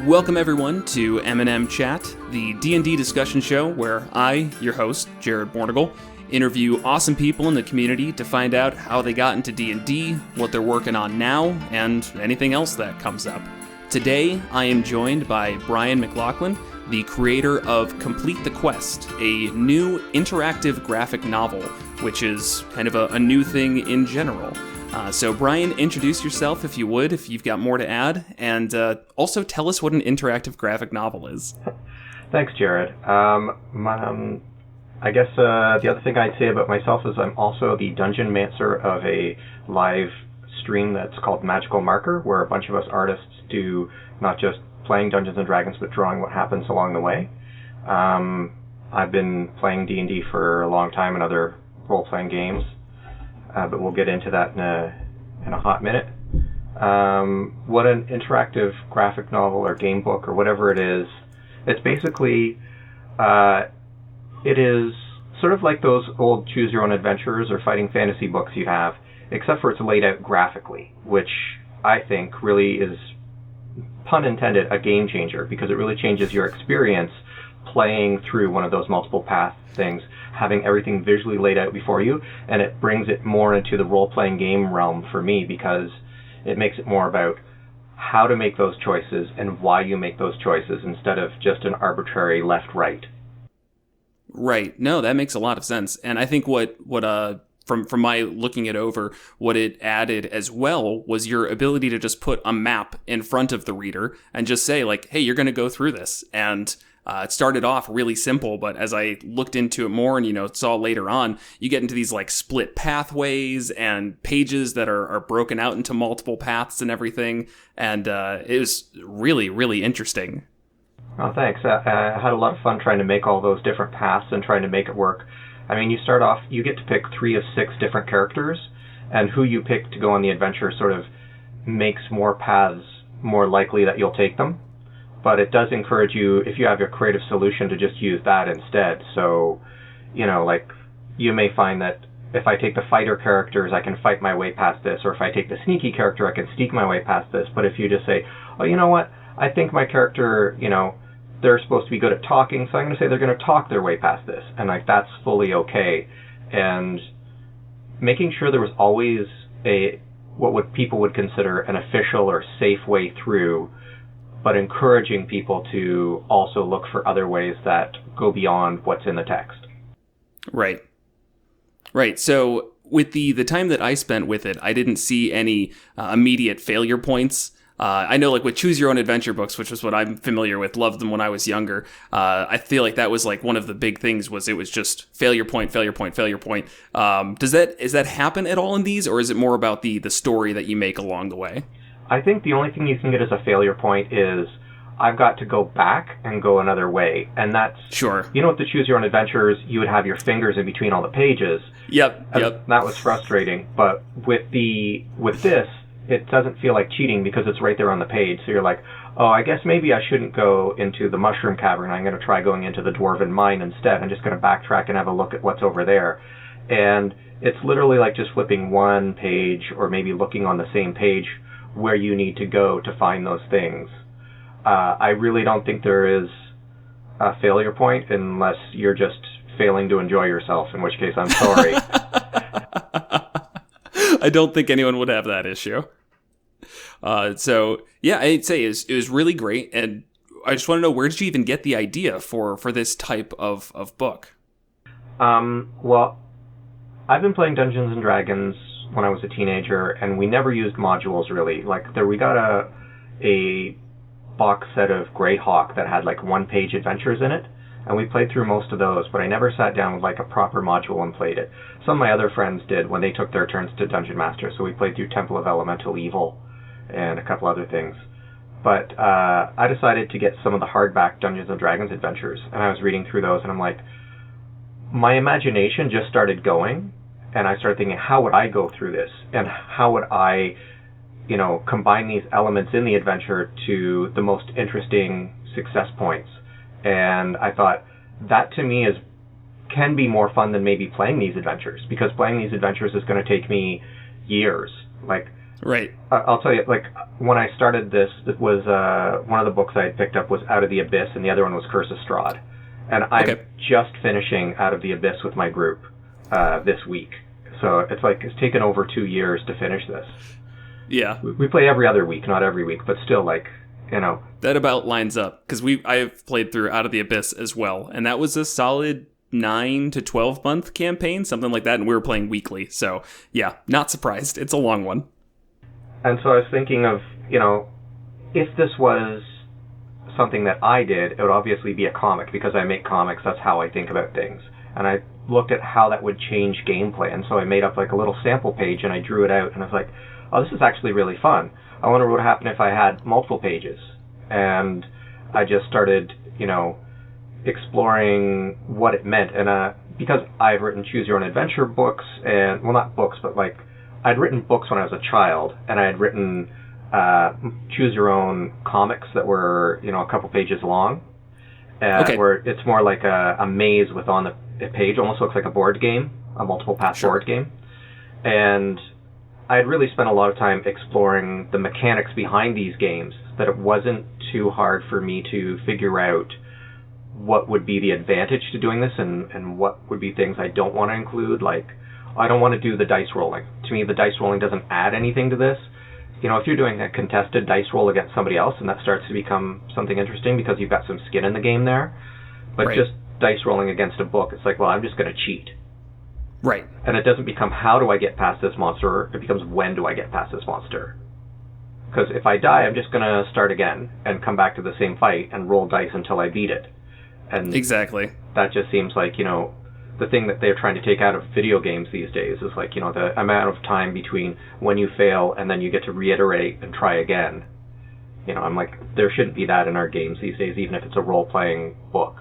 Welcome everyone to M&M Chat, the D&D discussion show where I, your host, Jared Bornegal, interview awesome people in the community to find out how they got into D&D, what they're working on now, and anything else that comes up. Today, I am joined by Brian McLachlan, the creator of Complete the Quest, a new interactive graphic novel, which is kind of a new thing in general. So Brian, introduce yourself if you would, if you've got more to add, and also tell us what an interactive graphic novel is. Thanks, Jared. I guess the other thing I'd say about myself is I'm also the dungeon mancer of a live stream that's called Magical Marker, where a bunch of us artists do not just playing Dungeons & Dragons, but drawing what happens along the way. I've been playing D&D for a long time and other role-playing games. But we'll get into that in a hot minute. What an interactive graphic novel or game book or whatever it is, it's basically, it is sort of like those old choose your own adventures or fighting fantasy books you have, except for it's laid out graphically, which I think really is, pun intended, a game changer, because it really changes your experience playing through one of those multiple path things, having everything visually laid out before you, and it brings it more into the role-playing game realm for me, because it makes it more about how to make those choices and why you make those choices instead of just an arbitrary left-right. Right. No, that makes a lot of sense. And I think what from my looking it over, what it added as well was your ability to just put a map in front of the reader and just say, like, hey, you're going to go through this. And it started off really simple, but as I looked into it more and, saw later on, you get into these like split pathways and pages that are broken out into multiple paths and everything. And it was really, really interesting. Oh, thanks. I had a lot of fun trying to make all those different paths and trying to make it work. I mean, you start off, you get to pick 3 of 6 different characters, and who you pick to go on the adventure sort of makes more paths more likely that you'll take them. But it does encourage you, if you have your creative solution, to just use that instead. So, you may find that if I take the fighter characters, I can fight my way past this, or if I take the sneaky character, I can sneak my way past this. But if you just say, oh, you know what, I think my character, they're supposed to be good at talking, so I'm going to say they're going to talk their way past this. And that's fully okay. And making sure there was always what people would consider an official or safe way through, but encouraging people to also look for other ways that go beyond what's in the text. Right. So with the time that I spent with it, I didn't see any immediate failure points. I know, like with Choose Your Own Adventure books, which was what I'm familiar with, loved them when I was younger. I feel like that was like one of the big things was it was just failure point. Does that happen at all in these, or is it more about the story that you make along the way? I think the only thing you can get as a failure point is I've got to go back and go another way. And that's... Sure. With the Choose Your Own Adventures, you would have your fingers in between all the pages. Yep. That was frustrating. But with this, it doesn't feel like cheating because it's right there on the page. So you're like, oh, I guess maybe I shouldn't go into the Mushroom Cavern. I'm going to try going into the Dwarven Mine instead. I'm just going to backtrack and have a look at what's over there. And it's literally like just flipping one page or maybe looking on the same page where you need to go to find those things. I really don't think there is a failure point unless you're just failing to enjoy yourself, in which case I'm sorry. I don't think anyone would have that issue. So yeah, I'd say it was really great, and I just want to know, where did you even get the idea for this type of book? Well, I've been playing Dungeons & Dragons when I was a teenager, and we never used modules really. We got a box set of Greyhawk that had like 1-page adventures in it, and we played through most of those, but I never sat down with like a proper module and played it. Some of my other friends did when they took their turns to Dungeon Master, so we played through Temple of Elemental Evil and a couple other things. But I decided to get some of the hardback Dungeons & Dragons adventures, and I was reading through those, and I'm like, my imagination just started going, and I started thinking, how would I go through this? And how would I, combine these elements in the adventure to the most interesting success points? And I thought, that to me can be more fun than maybe playing these adventures, because playing these adventures is going to take me years. Like, Right. I'll tell you, like, when I started this, it was one of the books I had picked up was Out of the Abyss, and the other one was Curse of Strahd. And I'm just finishing Out of the Abyss with my group this week. So it's like it's taken over 2 years to finish this. Yeah. We play every other week, not every week, but still, like, you know. That about lines up, because I have played through Out of the Abyss as well, and that was a solid 9 to 12 month campaign, something like that, and we were playing weekly. So, yeah, not surprised. It's a long one. And so I was thinking of, you know, if this was something that I did, it would obviously be a comic, because I make comics, that's how I think about things. And I looked at how that would change gameplay, and so I made up like a little sample page, and I drew it out, and I was like, oh, this is actually really fun. I wonder what would happen if I had multiple pages. And I just started, you know, exploring what it meant. And because I've written Choose Your Own Adventure books, and, well, not books, but like, I'd written books when I was a child, and I had written Choose Your Own comics that were, you know, a couple pages long, where it's more like a maze with on the page, almost looks like a board game, a multiple path board game. And I had really spent a lot of time exploring the mechanics behind these games, that it wasn't too hard for me to figure out what would be the advantage to doing this and what would be things I don't want to include. Like, I don't want to do the dice rolling. To me, the dice rolling doesn't add anything to this. You know, if you're doing a contested dice roll against somebody else, and that starts to become something interesting because you've got some skin in the game there. But just dice rolling against a book, it's like, well, I'm just going to cheat. Right. And it doesn't become how do I get past this monster, it becomes when do I get past this monster. Because if I die, I'm just going to start again and come back to the same fight and roll dice until I beat it. And exactly. That just seems like, you know, the thing that they're trying to take out of video games these days is like, you know, the amount of time between when you fail and then you get to reiterate and try again. You know, I'm like, there shouldn't be that in our games these days, even if it's a role-playing book.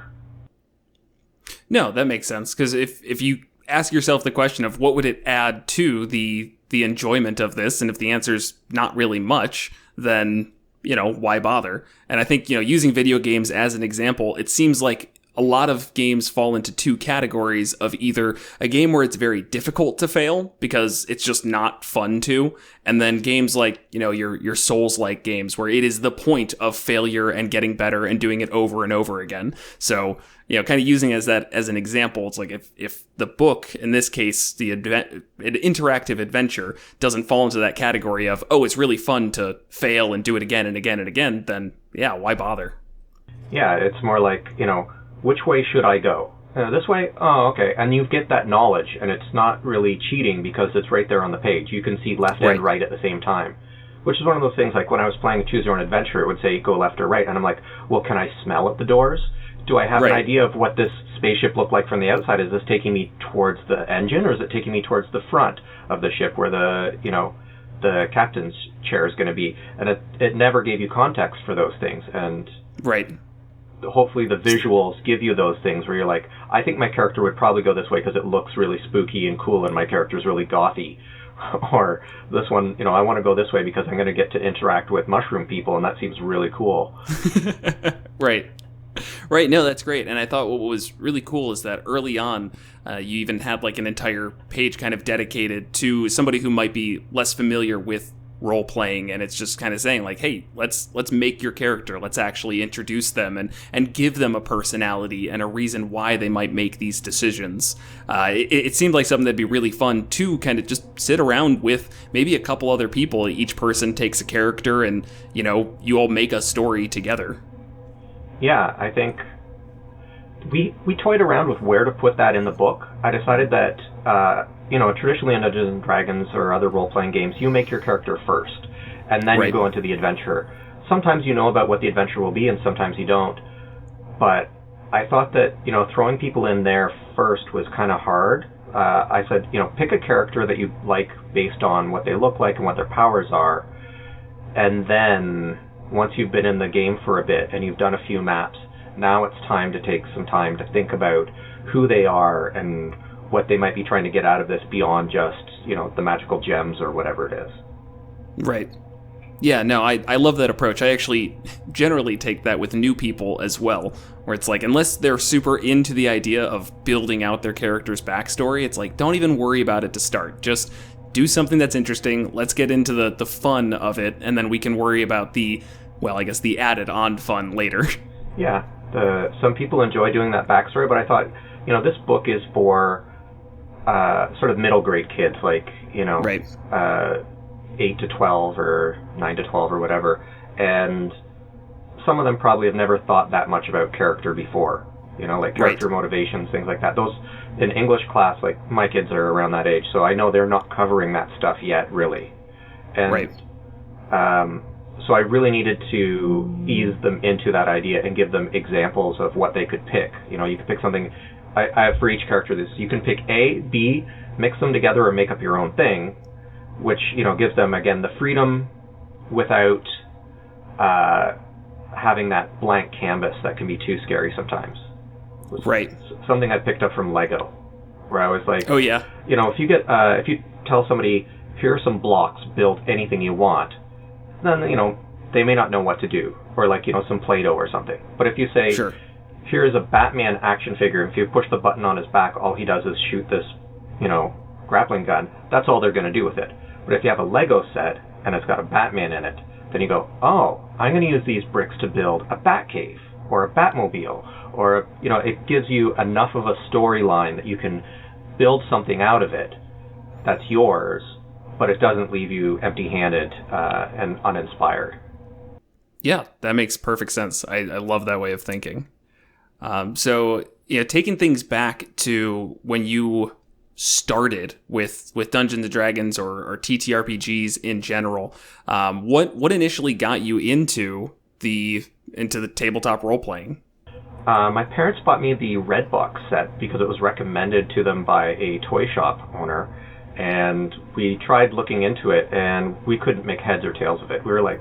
No, that makes sense, because if you ask yourself the question of what would it add to the enjoyment of this, and if the answer's not really much, then, you know, why bother? And I think, you know, using video games as an example, it seems like a lot of games fall into two categories of either a game where it's very difficult to fail because it's just not fun to, and then games like, you know, your Souls-like games where it is the point of failure and getting better and doing it over and over again. So, you know, kind of using as an example, it's like if the book, in this case, an interactive adventure, doesn't fall into that category of, oh, it's really fun to fail and do it again and again and again, then yeah, why bother? Yeah, it's more like, you know, which way should I go? This way? Oh, okay. And you get that knowledge, and it's not really cheating because it's right there on the page. You can see left and right at the same time. Which is one of those things, like when I was playing Choose Your Own Adventure, it would say go left or right, and I'm like, well, can I smell at the doors? Do I have an idea of what this spaceship looked like from the outside? Is this taking me towards the engine, or is it taking me towards the front of the ship where the captain's chair is going to be? And it never gave you context for those things. And hopefully the visuals give you those things where you're like, I think my character would probably go this way because it looks really spooky and cool and my character's really gothy. Or this one, you know, I want to go this way because I'm going to get to interact with mushroom people and that seems really cool. Right, no, that's great. And I thought what was really cool is that early on, you even had like an entire page kind of dedicated to somebody who might be less familiar with role playing, and it's just kind of saying like, hey, let's make your character, let's actually introduce them and give them a personality and a reason why they might make these decisions. It seemed like something that'd be really fun to kind of just sit around with maybe a couple other people. Each person takes a character and, you know, you all make a story together. Yeah, I think we toyed around with where to put that in the book. I decided that you know, traditionally in Dungeons and Dragons or other role-playing games, you make your character first, and then you go into the adventure. Sometimes you know about what the adventure will be, and sometimes you don't. But I thought that, you know, throwing people in there first was kind of hard. I said, you know, pick a character that you like based on what they look like and what their powers are, and then once you've been in the game for a bit and you've done a few maps, now it's time to take some time to think about who they are and what they might be trying to get out of this beyond just, you know, the magical gems or whatever it is. Right. Yeah, no, I love that approach. I actually generally take that with new people as well, where it's like, unless they're super into the idea of building out their character's backstory, it's like, don't even worry about it to start. Just do something that's interesting. Let's get into the fun of it, and then we can worry about the added on fun later. Yeah, some people enjoy doing that backstory, but I thought, this book is for sort of middle grade kids, like, right. 8 to 12 or 9 to 12 or whatever, and some of them probably have never thought that much about character before, like character motivations, things like that. Those in English class, like my kids are around that age, so I know they're not covering that stuff yet, really. And right. So I really needed to ease them into that idea and give them examples of what they could pick. You could pick something. I have for each character this. You can pick A, B, mix them together, or make up your own thing, which gives them again the freedom without having that blank canvas that can be too scary sometimes. Right. Something I picked up from Lego, where I was like, oh yeah, if you tell somebody, here are some blocks, build anything you want, then they may not know what to do, or like some Play-Doh or something. But if you say, sure, here's a Batman action figure, if you push the button on his back, all he does is shoot this grappling gun, that's all they're going to do with it. But if you have a Lego set and it's got a Batman in it, then you go, oh, I'm going to use these bricks to build a Batcave or a Batmobile, or it gives you enough of a storyline that you can build something out of it that's yours, but it doesn't leave you empty-handed and uninspired. Yeah, that makes perfect sense. I love that way of thinking. So taking things back to when you started with Dungeons and Dragons or TTRPGs in general, what initially got you into the tabletop role playing? My parents bought me the Red Box set because it was recommended to them by a toy shop owner, and we tried looking into it, and we couldn't make heads or tails of it. We were like,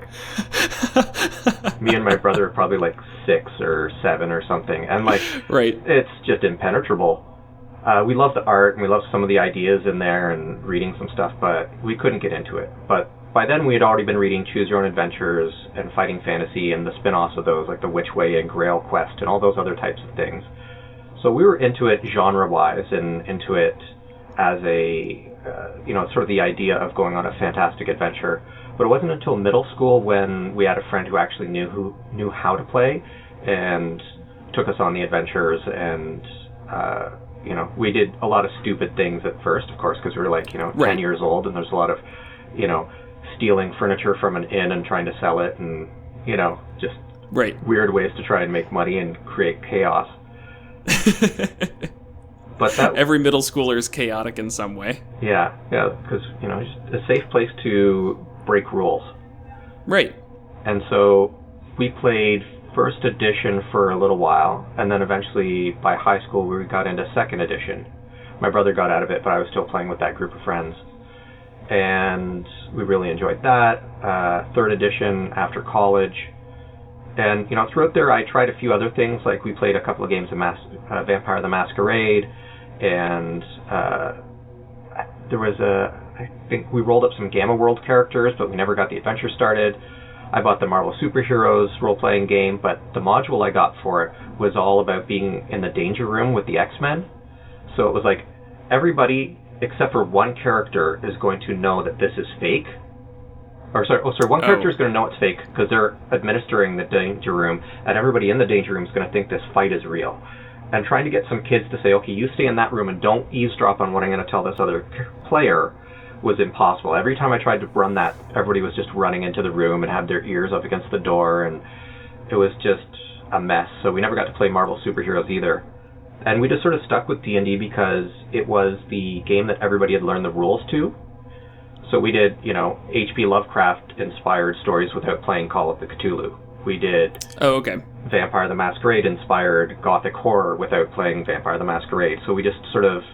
me and my brother were probably like 6 or 7 or something, and like, right. It's just impenetrable. We love the art, and we love some of the ideas in there and reading some stuff, but we couldn't get into it. But by then we had already been reading Choose Your Own Adventures and Fighting Fantasy and the spin-offs of those, like the Witch Way and Grail Quest and all those other types of things. So we were into it genre-wise and into it as a, sort of the idea of going on a fantastic adventure. But it wasn't until middle school when we had a friend who actually knew how to play and took us on the adventures, and we did a lot of stupid things at first, of course, because we were like, 10 years old, and there's a lot of, stealing furniture from an inn and trying to sell it, and, just weird ways to try and make money and create chaos. But every middle schooler is chaotic in some way. Yeah, because, just a safe place to break rules. Right. And so we played first edition for a little while, and then eventually by high school we got into second edition. My brother got out of it, but I was still playing with that group of friends. And we really enjoyed that. Third edition after college. And, throughout there I tried a few other things, like we played a couple of games of Vampire the Masquerade, and there was I think we rolled up some Gamma World characters, but we never got the adventure started. I bought the Marvel Superheroes role-playing game, but the module I got for it was all about being in the Danger Room with the X-Men. So it was like, everybody except for one character is going to know that this is fake. One character is going to know it's fake because they're administering the Danger Room, and everybody in the Danger Room is going to think this fight is real. And trying to get some kids to say, okay, you stay in that room and don't eavesdrop on what I'm going to tell this other player was impossible. Every time I tried to run that, everybody was just running into the room and had their ears up against the door, and it was just a mess. So we never got to play Marvel Superheroes either. And we just sort of stuck with D&D because it was the game that everybody had learned the rules to. So we did, H.P. Lovecraft-inspired stories without playing Call of the Cthulhu. We did Vampire the Masquerade-inspired gothic horror without playing Vampire the Masquerade. So we just sort of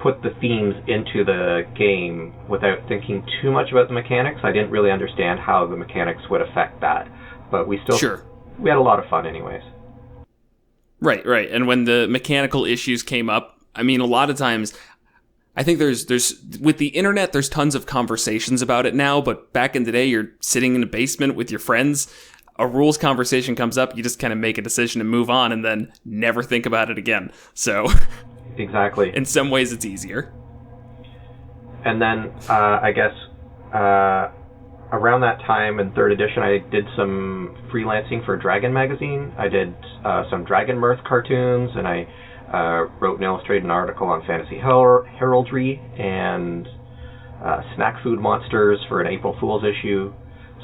put the themes into the game without thinking too much about the mechanics. I didn't really understand how the mechanics would affect that. But we still... We had a lot of fun anyways. Right. And when the mechanical issues came up, I mean, a lot of times... I think there's with the internet, there's tons of conversations about it now, but back in the day, you're sitting in a basement with your friends, a rules conversation comes up, you just kind of make a decision and move on and then never think about it again. So exactly. In some ways, it's easier. And then I guess around that time in 3rd edition, I did some freelancing for Dragon magazine. I did some Dragon Mirth cartoons, and I wrote and illustrated an article on fantasy heraldry and snack food monsters for an April Fool's issue.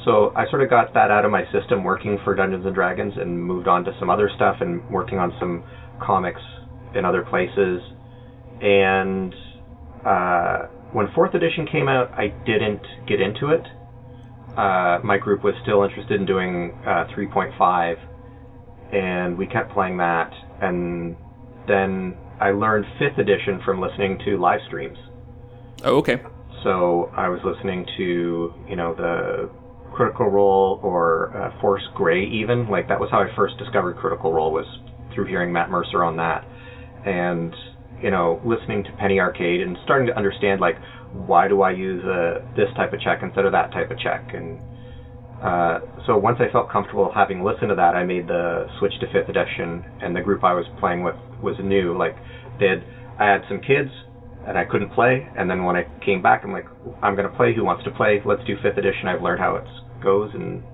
So I sort of got that out of my system working for Dungeons & Dragons and moved on to some other stuff and working on some comics in other places. And when 4th edition came out, I didn't get into it. My group was still interested in doing 3.5, and we kept playing that. And then I learned 5th edition from listening to live streams. Oh, okay. So I was listening to, the Critical Role or Force Grey even. Like, that was how I first discovered Critical Role, was through hearing Matt Mercer on that. And, listening to Penny Arcade and starting to understand, like, why do I use this type of check instead of that type of check? And so once I felt comfortable having listened to that, I made the switch to 5th edition, and the group I was playing with was new. Like, I had some kids, and I couldn't play, and then when I came back, I'm like, I'm going to play, who wants to play? Let's do 5th edition, I've learned how it goes, and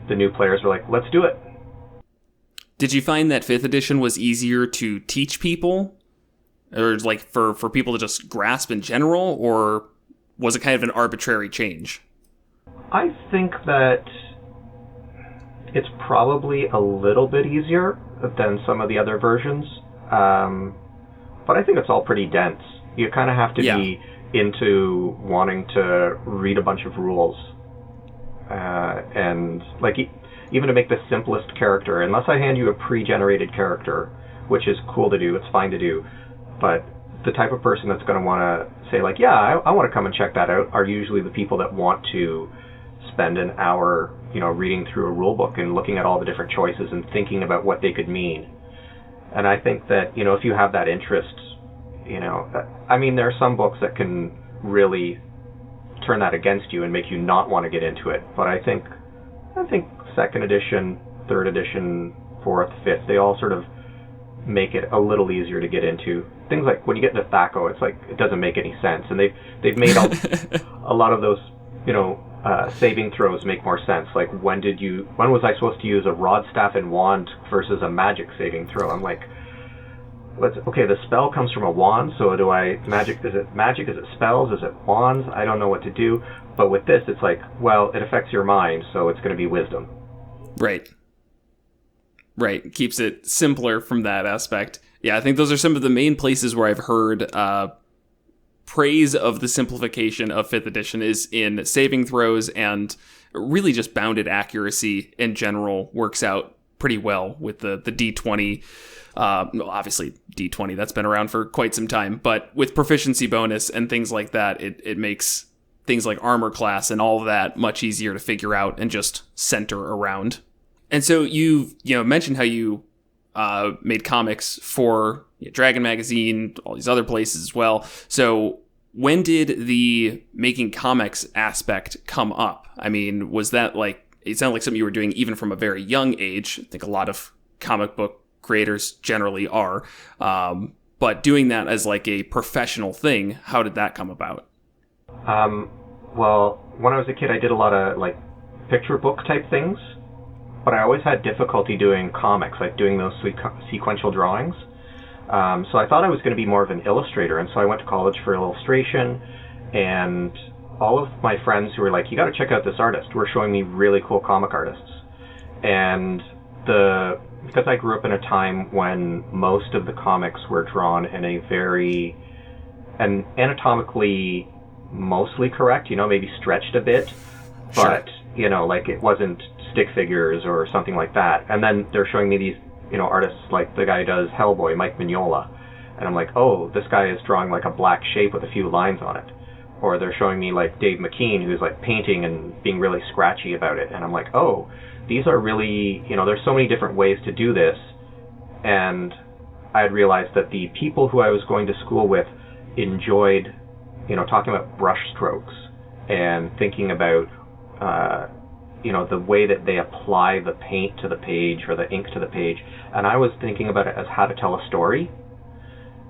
the new players were like, let's do it. Did you find that 5th edition was easier to teach people? Or like for people to just grasp in general, or was it kind of an arbitrary change? I think that it's probably a little bit easier than some of the other versions, but I think it's all pretty dense. You kind of have to be into wanting to read a bunch of rules, and like even to make the simplest character, unless I hand you a pre-generated character, which is cool to do, it's fine to do. But the type of person that's going to want to say, like, yeah, I want to come and check that out, are usually the people that want to spend an hour, reading through a rule book and looking at all the different choices and thinking about what they could mean. And I think that, if you have that interest, there are some books that can really turn that against you and make you not want to get into it. But I think 2nd edition, 3rd edition, 4th, 5th, they all sort of make it a little easier to get into. Things like when you get into Thaco, it's like it doesn't make any sense, and they've made a lot of those saving throws make more sense. Like when was I supposed to use a rod, staff, and wand versus a magic saving throw? I'm like, the spell comes from a wand, so is it magic, is it spells, is it wands? I don't know what to do. But with this, it's like, well, it affects your mind, so it's going to be wisdom. Right. Keeps it simpler from that aspect. Yeah, I think those are some of the main places where I've heard praise of the simplification of 5th edition is in saving throws, and really just bounded accuracy in general works out pretty well with the D20. Obviously, D20, that's been around for quite some time, but with proficiency bonus and things like that, it makes things like armor class and all of that much easier to figure out and just center around. And so you mentioned how you made comics for Dragon magazine, all these other places as well. So when did the making comics aspect come up? I mean, was that it sounded like something you were doing even from a very young age. I think a lot of comic book creators generally are. But doing that as like a professional thing, how did that come about? Well, when I was a kid, I did a lot of picture book type things. But I always had difficulty doing comics, like doing those sequential drawings. So I thought I was going to be more of an illustrator, and so I went to college for illustration, and all of my friends who were like, you got to check out this artist, were showing me really cool comic artists. And because I grew up in a time when most of the comics were drawn in a very anatomically mostly correct, maybe stretched a bit, but, it wasn't stick figures or something like that. And then they're showing me these, artists like the guy who does Hellboy, Mike Mignola. And I'm like, oh, this guy is drawing like a black shape with a few lines on it. Or they're showing me like Dave McKean, who's like painting and being really scratchy about it. And I'm like, oh, these are really, there's so many different ways to do this. And I had realized that the people who I was going to school with enjoyed, talking about brush strokes and thinking about, the way that they apply the paint to the page or the ink to the page. And I was thinking about it as how to tell a story.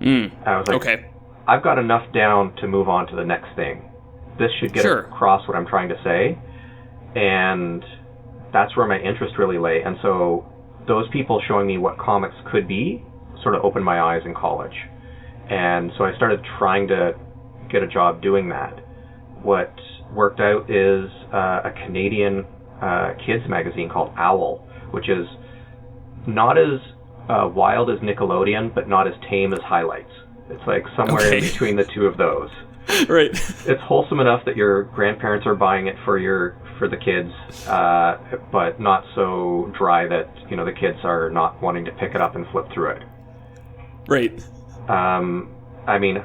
I was like, okay. I've got enough down to move on to the next thing. This should get across what I'm trying to say. And that's where my interest really lay. And so those people showing me what comics could be sort of opened my eyes in college. And so I started trying to get a job doing that. What worked out is a Canadian kids magazine called Owl, which is not as wild as Nickelodeon, but not as tame as Highlights. It's like somewhere in between the two of those. Right. It's wholesome enough that your grandparents are buying it for the kids, but not so dry that the kids are not wanting to pick it up and flip through it. Right. I mean,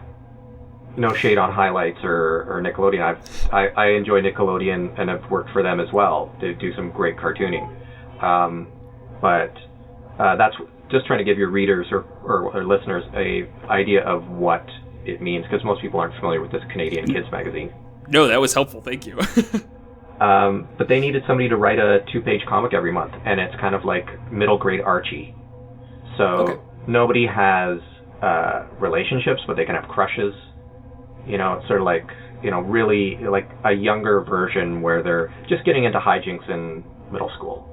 no shade on Highlights or Nickelodeon. I enjoy Nickelodeon and have worked for them as well. They do some great cartooning. But that's just trying to give your readers or listeners a idea of what it means, because most people aren't familiar with this Canadian kids magazine. No, that was helpful. Thank you. But they needed somebody to write a 2-page comic every month, and it's kind of like middle grade Archie. So nobody has relationships, but they can have crushes. It's sort of like, really like a younger version where they're just getting into hijinks in middle school.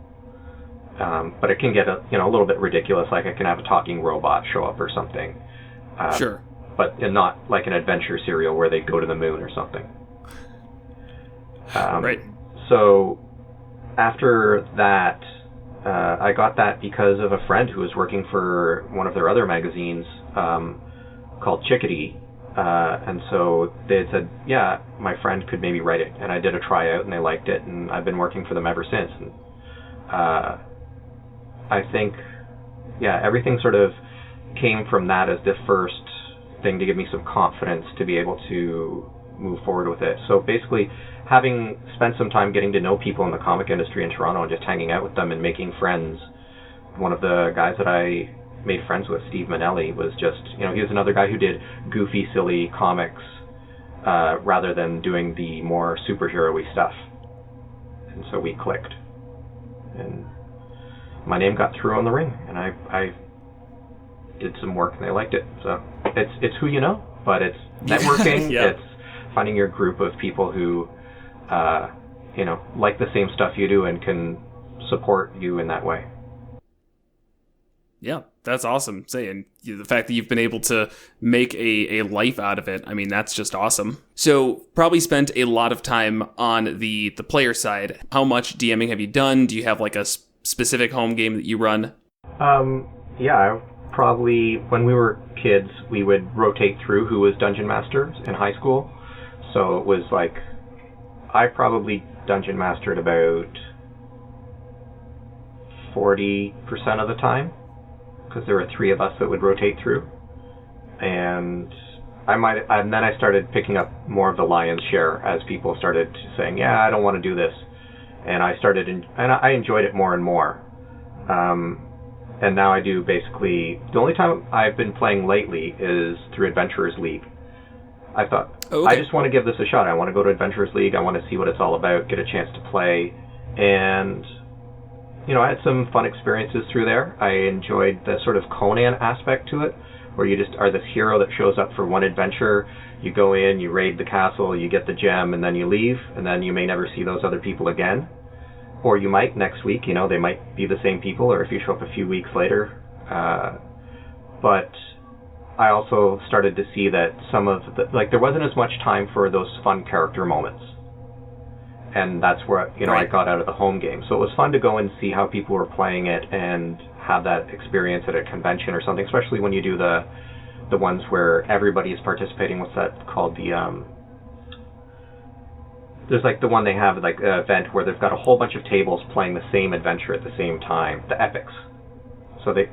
But it can get a little bit ridiculous, like I can have a talking robot show up or something. Sure. But not like an adventure serial where they go to the moon or something. Right. So after that, I got that because of a friend who was working for one of their other magazines called Chickadee. And so they had said, yeah, my friend could maybe write it. And I did a tryout and they liked it, and I've been working for them ever since. And I think, everything sort of came from that as the first thing to give me some confidence to be able to move forward with it. So basically, having spent some time getting to know people in the comic industry in Toronto and just hanging out with them and making friends, one of the guys that I made friends with, Steve Manelli, was just, he was another guy who did goofy, silly comics rather than doing the more superhero-y stuff. And so we clicked. And my name got thrown in the ring, and I did some work, and they liked it. So it's who you know, but it's networking. It's finding your group of people who, like the same stuff you do and can support you in that way. Yeah, that's awesome. Saying the fact that you've been able to make a life out of it, I mean, that's just awesome. So probably spent a lot of time on the player side. How much DMing have you done? Do you have like a specific home game that you run? Probably when we were kids, we would rotate through who was Dungeon Master in high school. So it was like, I probably Dungeon Mastered about 40% of the time, because there were 3 of us that would rotate through. And then I started picking up more of the lion's share as people started saying, yeah, I don't want to do this. And I enjoyed it more and more. And now I do basically, the only time I've been playing lately is through Adventurers League. I thought, I just want to give this a shot. I want to go to Adventurers League. I want to see what it's all about, get a chance to play. And, I had some fun experiences through there. I enjoyed the sort of Conan aspect to it, where you just are this hero that shows up for one adventure. You go in, you raid the castle, you get the gem, and then you leave, and then you may never see those other people again. Or you might next week, they might be the same people, or if you show up a few weeks later. But I also started to see that some of there wasn't as much time for those fun character moments. And that's where, I got out of the home game. So it was fun to go and see how people were playing it and have that experience at a convention or something, especially when you do the ones where everybody is participating. What's that called? There's like the one they have, like an event where they've got a whole bunch of tables playing the same adventure at the same time, the epics. So they...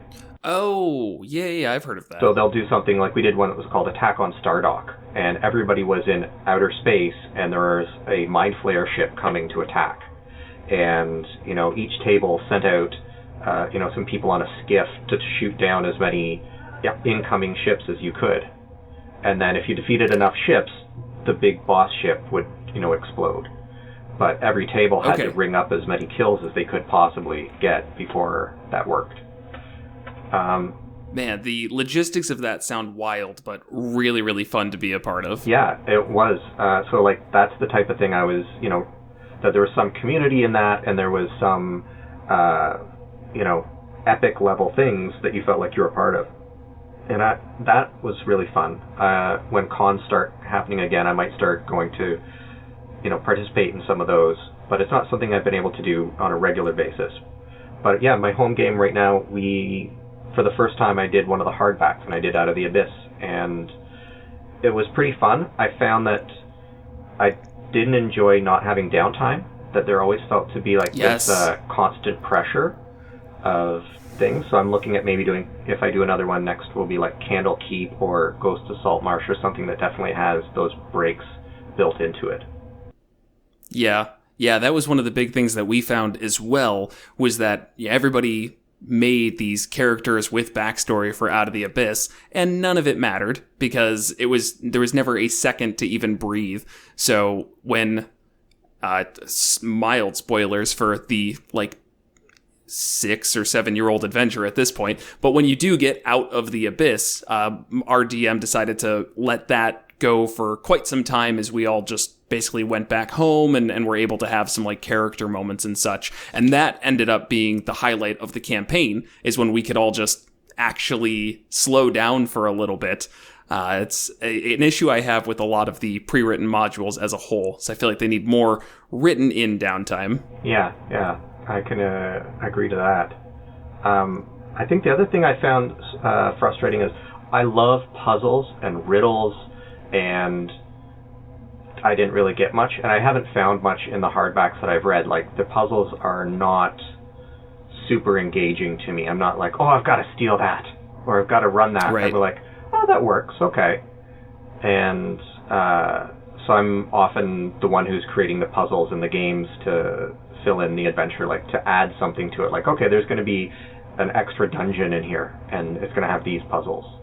Oh, yeah, I've heard of that. So they'll do something like we did one that was called Attack on Stardock, and everybody was in outer space, and there was a Mind Flayer ship coming to attack. And, each table sent out, some people on a skiff to shoot down as many incoming ships as you could. And then if you defeated enough ships, the big boss ship would explode. But every table had to ring up as many kills as they could possibly get before that worked. Man, the logistics of that sound wild, but really, really fun to be a part of. Yeah, it was. So, like, that's the type of thing I was, that there was some community in that, and there was some, epic level things that you felt like you were a part of. And that was really fun. When cons start happening again, I might start going to, participate in some of those. But it's not something I've been able to do on a regular basis. But yeah, my home game right now, for the first time, I did one of the hardbacks, and I did Out of the Abyss. And it was pretty fun. I found that I didn't enjoy not having downtime, that there always felt to be like this constant pressure of things. So I'm looking at maybe if I do another one next, will be like Candle Keep or Ghost of Saltmarsh, or something that definitely has those breaks built into it. Yeah, that was one of the big things that we found as well, was that everybody made these characters with backstory for Out of the Abyss, and none of it mattered because there was never a second to even breathe. So when mild spoilers for the 6 or 7 year old adventure at this point, but when you do get Out of the Abyss, our DM decided to let that go for quite some time as we all just basically went back home and were able to have some character moments and such. And that ended up being the highlight of the campaign, is when we could all just actually slow down for a little bit. It's an issue I have with a lot of the pre-written modules as a whole. So I feel like they need more written in downtime. Yeah, I can agree to that. I think the other thing I found frustrating is I love puzzles and riddles, and I didn't really get much, and I haven't found much in the hardbacks that I've read. Like, the puzzles are not super engaging to me. I'm not like, oh, I've got to steal that, or I've got to run that. Right. I'm like, oh, that works, okay. And so I'm often the one who's creating the puzzles in the games to fill in the adventure, like to add something to it. Like, okay, there's going to be an extra dungeon in here, and it's going to have these puzzles.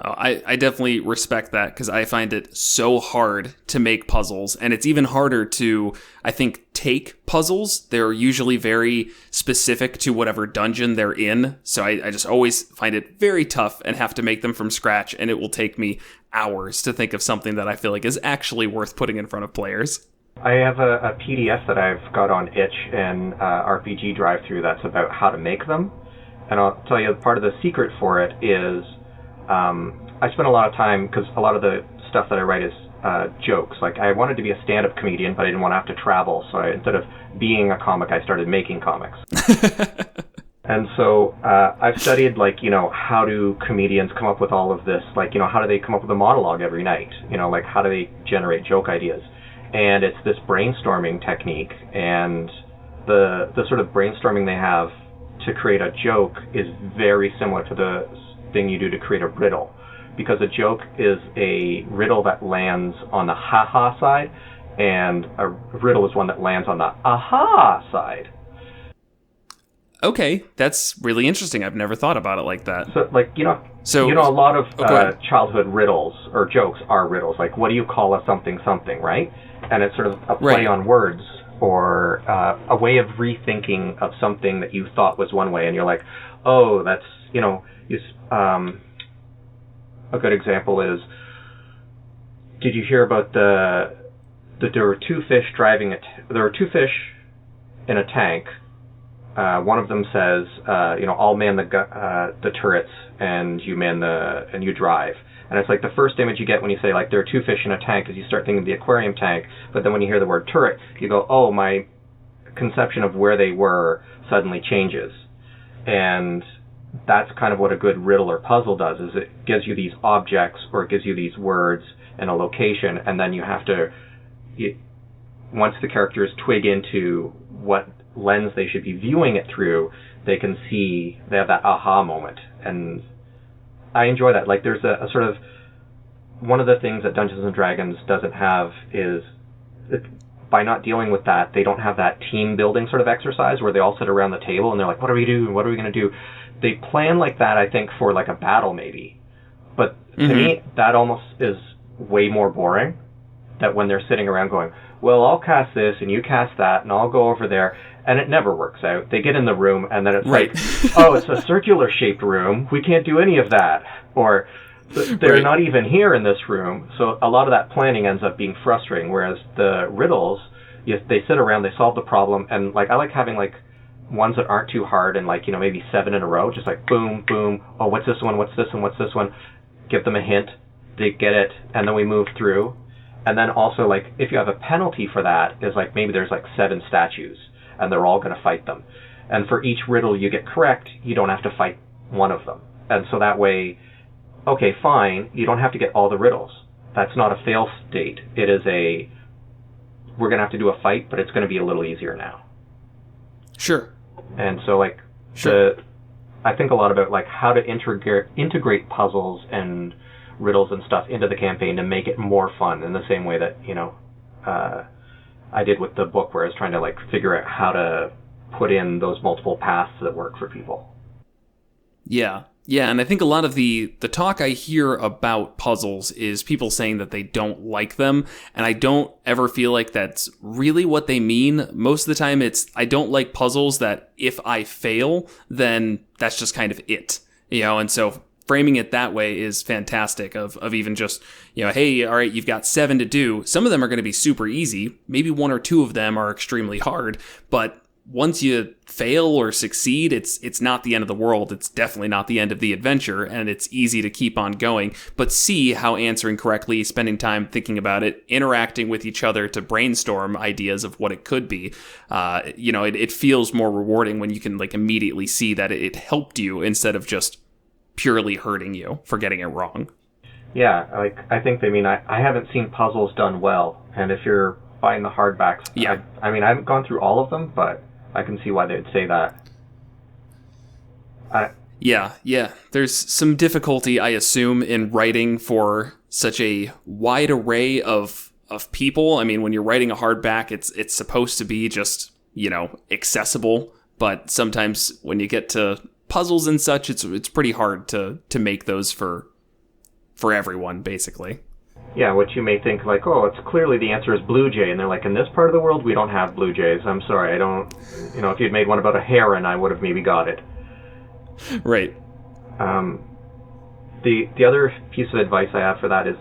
I definitely respect that, because I find it so hard to make puzzles, and it's even harder to, I think, take puzzles. They're usually very specific to whatever dungeon they're in, so I just always find it very tough and have to make them from scratch, and it will take me hours to think of something that I feel like is actually worth putting in front of players. I have a PDF that I've got on itch and RPG Drive-Thru that's about how to make them, and I'll tell you, part of the secret for it is I spent a lot of time, because a lot of the stuff that I write is jokes. Like, I wanted to be a stand-up comedian, but I didn't want to have to travel, so instead of being a comic, I started making comics. And so I've studied, how do comedians come up with all of this? How do they come up with a monologue every night? How do they generate joke ideas? And it's this brainstorming technique, and the sort of brainstorming they have to create a joke is very similar to the thing you do to create a riddle, because a joke is a riddle that lands on the ha-ha side, and a riddle is one that lands on the aha side. Okay, that's really interesting. I've never thought about it like that. So, a lot of childhood riddles or jokes are riddles. Like, what do you call a something something, right? And it's sort of a play on words, or a way of rethinking of something that you thought was one way, and you're like, oh, that's, a good example is, did you hear about there were two fish there were two fish in a tank. One of them says, I'll man the turrets, and you drive. And it's like the first image you get when you say, there are two fish in a tank, is you start thinking of the aquarium tank, but then when you hear the word turret, you go, oh, my conception of where they were suddenly changes. And that's kind of what a good riddle or puzzle does, is it gives you these objects, or it gives you these words and a location, and then you have to, once the characters twig into what lens they should be viewing it through, they have that aha moment. And I enjoy that. There's a sort of, one of the things that Dungeons & Dragons doesn't have is, by not dealing with that, they don't have that team building sort of exercise where they all sit around the table and they're like, what are we doing? What are we going to do? They plan like that, I think, for a battle maybe. But to me, that almost is way more boring that when they're sitting around going, well, I'll cast this and you cast that and I'll go over there, and it never works out. They get in the room and then it's like, oh, it's a circular shaped room. We can't do any of that. Or they're not even here in this room. So a lot of that planning ends up being frustrating, whereas the riddles, they sit around, they solve the problem, and like I like having like ones that aren't too hard and like, maybe 7 in a row, just like boom, boom, oh, what's this one, what's this one, what's this one? Give them a hint, they get it, and then we move through. And then also, like, if you have a penalty for that, is like maybe there's like 7 statues, and they're all going to fight them. And for each riddle you get correct, you don't have to fight one of them. And so that way, okay, fine, you don't have to get all the riddles. That's not a fail state. It is we're going to have to do a fight, but it's going to be a little easier now. Sure. And so, like, I think a lot about, like, how to integrate puzzles and riddles and stuff into the campaign to make it more fun in the same way that, I did with the book, where I was trying to, like, figure out how to put in those multiple paths that work for people. Yeah. Yeah, and I think a lot of the talk I hear about puzzles is people saying that they don't like them, and I don't ever feel like that's really what they mean. Most of the time it's, I don't like puzzles that if I fail, then that's just kind of it, and so framing it that way is fantastic of even just, hey, all right, you've got 7 to do. Some of them are going to be super easy. Maybe 1 or 2 of them are extremely hard, but once you fail or succeed, it's not the end of the world. It's definitely not the end of the adventure, and it's easy to keep on going. But see how answering correctly, spending time thinking about it, interacting with each other to brainstorm ideas of what it could be, it feels more rewarding when you can like immediately see that it helped you instead of just purely hurting you for getting it wrong. Yeah, like I think I haven't seen puzzles done well, and if you're buying the hardbacks, I haven't gone through all of them, but I can see why they would say that. Yeah. There's some difficulty, I assume, in writing for such a wide array of people. I mean, when you're writing a hardback, it's supposed to be just, accessible. But sometimes when you get to puzzles and such, it's pretty hard to make those for everyone, basically. Yeah, what you may think, like, oh, it's clearly the answer is blue jay, and they're like, in this part of the world, we don't have blue jays. I'm sorry, I don't, if you'd made one about a heron, I would have maybe got it. Right. The other piece of advice I have for that is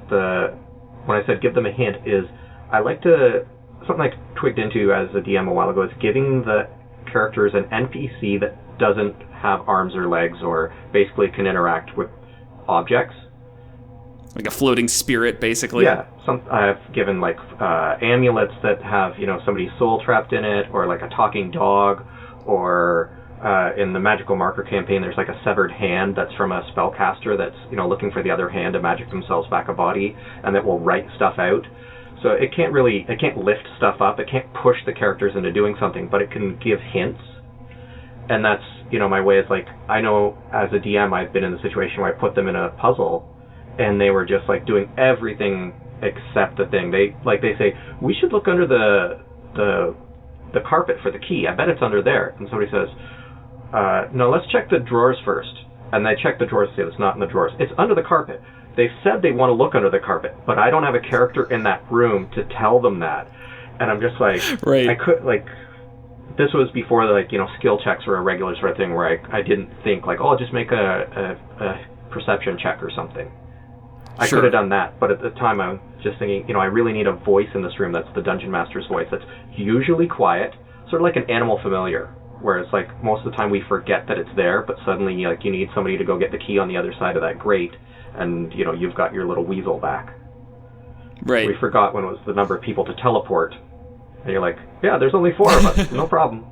when I said give them a hint, is I like to, something I twigged into as a DM a while ago, is giving the characters an NPC that doesn't have arms or legs, or basically can interact with objects. Like a floating spirit, basically? Yeah. I've given, like, amulets that have, somebody's soul trapped in it, or, like, a talking dog, or in the Magical Marker campaign, there's, like, a severed hand that's from a spellcaster that's, looking for the other hand to magic themselves back a body, and that will write stuff out. So it can't lift stuff up, it can't push the characters into doing something, but it can give hints. And that's, my way is, like, I know as a DM I've been in the situation where I put them in a puzzle, and they were just like doing everything except the thing. They say, we should look under the carpet for the key. I bet it's under there. And somebody says, no, let's check the drawers first. And they check the drawers and say it's not in the drawers. It's under the carpet. They've said they want to look under the carpet, but I don't have a character in that room to tell them that. And I'm just like, right. I could, like, this was before skill checks were a regular sort of thing, where I didn't think like, oh, I'll just make a perception check or something. I could have done that, but at the time I was just thinking, I really need a voice in this room that's the Dungeon Master's voice, that's usually quiet, sort of like an animal familiar, where it's like most of the time we forget that it's there, but suddenly you need somebody to go get the key on the other side of that grate, and you've got your little weasel back. Right. We forgot when it was the number of people to teleport, and you're like, yeah, there's only 4 of us, no problem.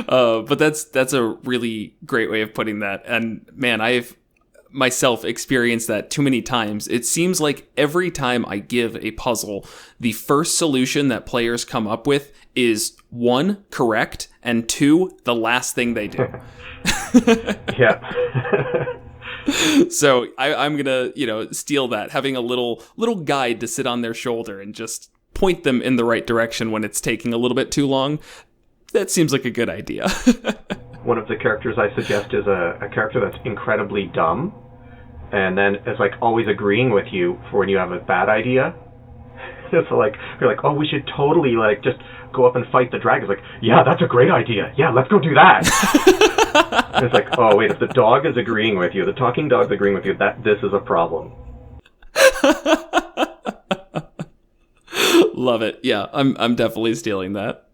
But that's a really great way of putting that, and man, I've myself experienced that too many times. It seems like every time I give a puzzle, the first solution that players come up with is 1, correct, and 2, the last thing they do. Yeah. So I'm gonna steal that, having a little guide to sit on their shoulder and just point them in the right direction when it's taking a little bit too long. That seems like a good idea. One of the characters I suggest is a character that's incredibly dumb, and then it's like always agreeing with you for when you have a bad idea. So like you're like, oh, we should totally like just go up and fight the dragons. Like, yeah, that's a great idea. Yeah, let's go do that. It's like, oh wait, if the dog is agreeing with you, the talking dog's agreeing with you, that this is a problem. Love it. Yeah, I'm definitely stealing that.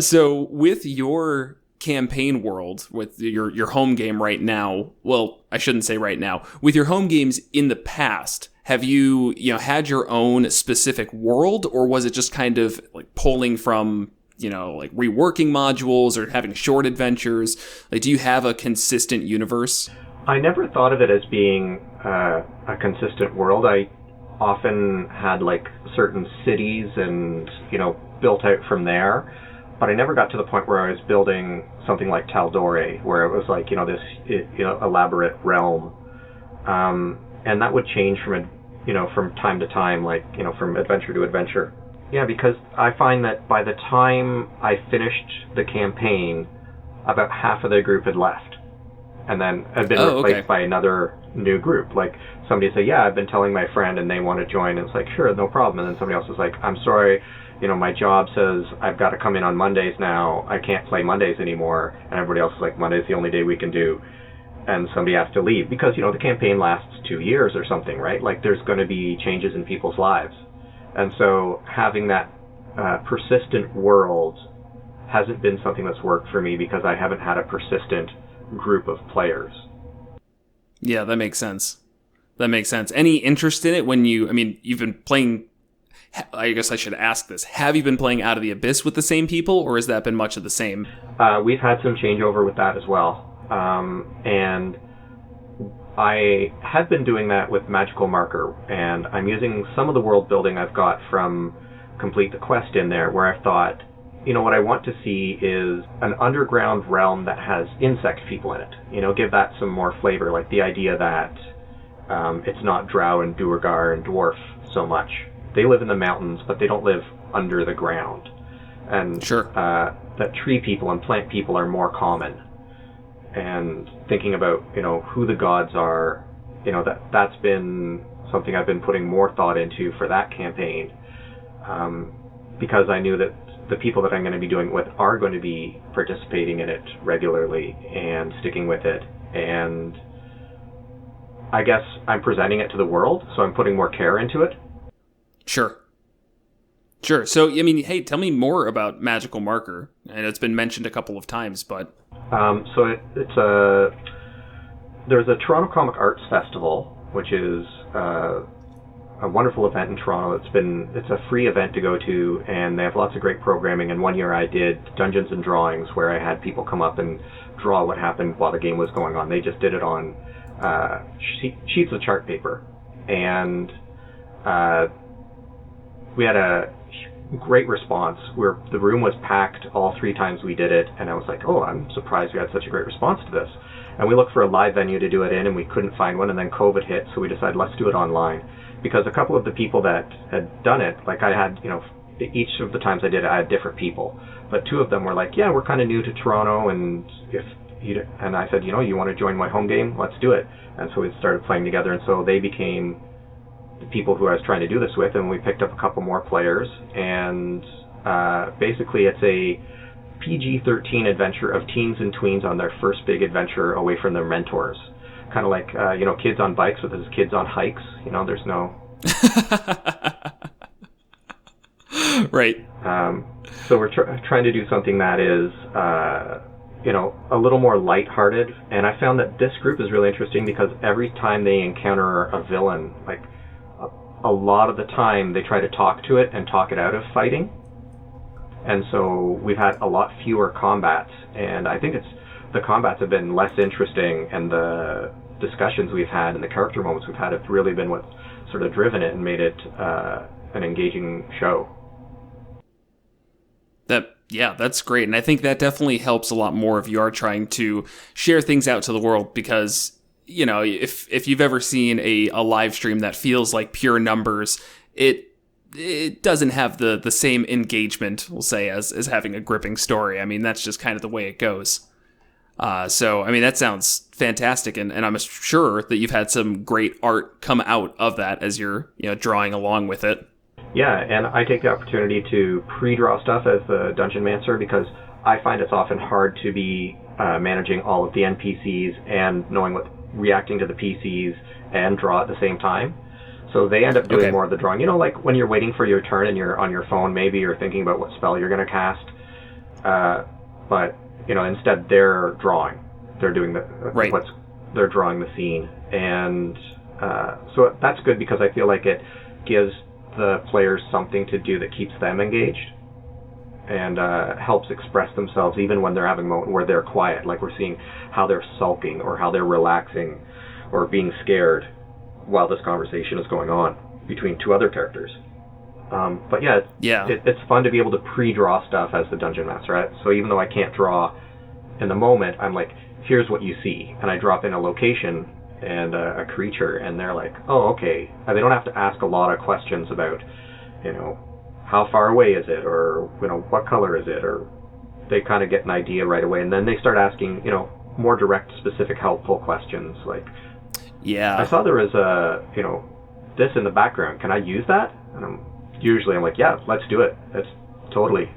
So with your campaign world, with your home game right now, well, I shouldn't say right now, with your home games in the past, have you had your own specific world, or was it just kind of like pulling from, like reworking modules or having short adventures? Like, do you have a consistent universe? I never thought of it as being a consistent world. I often had like certain cities and, built out from there. But I never got to the point where I was building something like Taldore, where it was like, this elaborate realm. And that would change from time to time, like, from adventure to adventure. Yeah, because I find that by the time I finished the campaign, about half of the group had left. And then had been replaced by another new group. Like, somebody say, yeah, I've been telling my friend and they want to join. And it's like, sure, no problem. And then somebody else is like, I'm sorry, my job says I've got to come in on Mondays now. I can't play Mondays anymore. And everybody else is like, Monday's the only day we can do. And somebody has to leave because, the campaign lasts 2 years or something, right? Like, there's going to be changes in people's lives. And so having that persistent world hasn't been something that's worked for me because I haven't had a persistent group of players. Yeah, that makes sense. Any interest in it when you've been playing, I guess I should ask this, have you been playing Out of the Abyss with the same people, or has that been much of the same? We've had some changeover with that as well. And I had been doing that with Magical Marker, and I'm using some of the world building I've got from Complete the Quest in there, where I've thought, what I want to see is an underground realm that has insect people in it. Give that some more flavor, like the idea that it's not Drow and Duergar and Dwarf so much. They live in the mountains, but they don't live under the ground. And sure. That tree people and plant people are more common. And thinking about, who the gods are, that's been something I've been putting more thought into for that campaign. Because I knew that the people that I'm going to be doing it with are going to be participating in it regularly and sticking with it. And I guess I'm presenting it to the world, so I'm putting more care into it. Sure. So, hey, tell me more about Magical Marker. And it's been mentioned a couple of times, but... There's a Toronto Comic Arts Festival, which is a wonderful event in Toronto. It's a free event to go to, and they have lots of great programming. And one year I did Dungeons and Drawings, where I had people come up and draw what happened while the game was going on. They just did it on sheets of chart paper. And we had a great response where the room was packed all 3 times we did it, and I was like, oh, I'm surprised we had such a great response to this. And we looked for a live venue to do it in, and we couldn't find one, and then COVID hit, so we decided let's do it online. Because a couple of the people that had done it, like I had, each of the times I did it, I had different people. But 2 of them were like, yeah, we're kind of new to Toronto, and and I said, you want to join my home game? Let's do it. And so we started playing together, and so they became the people who I was trying to do this with, and we picked up a couple more players, and basically it's a PG-13 adventure of teens and tweens on their first big adventure away from their mentors. Kind of like, kids on bikes, but there's kids on hikes. There's no... Right. So we're trying to do something that is, a little more lighthearted, and I found that this group is really interesting because every time they encounter a villain, like, a lot of the time they try to talk to it and talk it out of fighting. And so we've had a lot fewer combats, and I think the combats have been less interesting, and the discussions we've had and the character moments we've had have really been what's sort of driven it and made it an engaging show. That's great. And I think that definitely helps a lot more if you are trying to share things out to the world, because if you've ever seen a live stream that feels like pure numbers, it doesn't have the same engagement, we'll say, as having a gripping story. I mean, that's just kind of the way it goes. So, I mean, that sounds fantastic, and I'm sure that you've had some great art come out of that as you're drawing along with it. Yeah, and I take the opportunity to pre-draw stuff as the Dungeon Mancer because I find it's often hard to be managing all of the NPCs and knowing reacting to the PCs and draw at the same time. So they end up doing more of the drawing. Like when you're waiting for your turn and you're on your phone, maybe you're thinking about what spell you're going to cast, but instead they're drawing. They're doing they're drawing the scene, and so that's good because I feel like it gives the players something to do that keeps them engaged and helps express themselves even when they're having a moment where they're quiet, like we're seeing how they're sulking or how they're relaxing or being scared while this conversation is going on between two other characters. But it's fun to be able to pre-draw stuff as the Dungeon Master, right? So even though I can't draw in the moment, I'm like, here's what you see, and I drop in a location and a creature, and they're like, oh, okay. And they don't have to ask a lot of questions about, how far away is it, or what color is it, or they kind of get an idea right away, and then they start asking, more direct, specific, helpful questions like, I saw there was this in the background. Can I use that? And I'm like, yeah, let's do it. That's totally.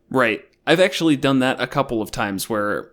Right. I've actually done that a couple of times where,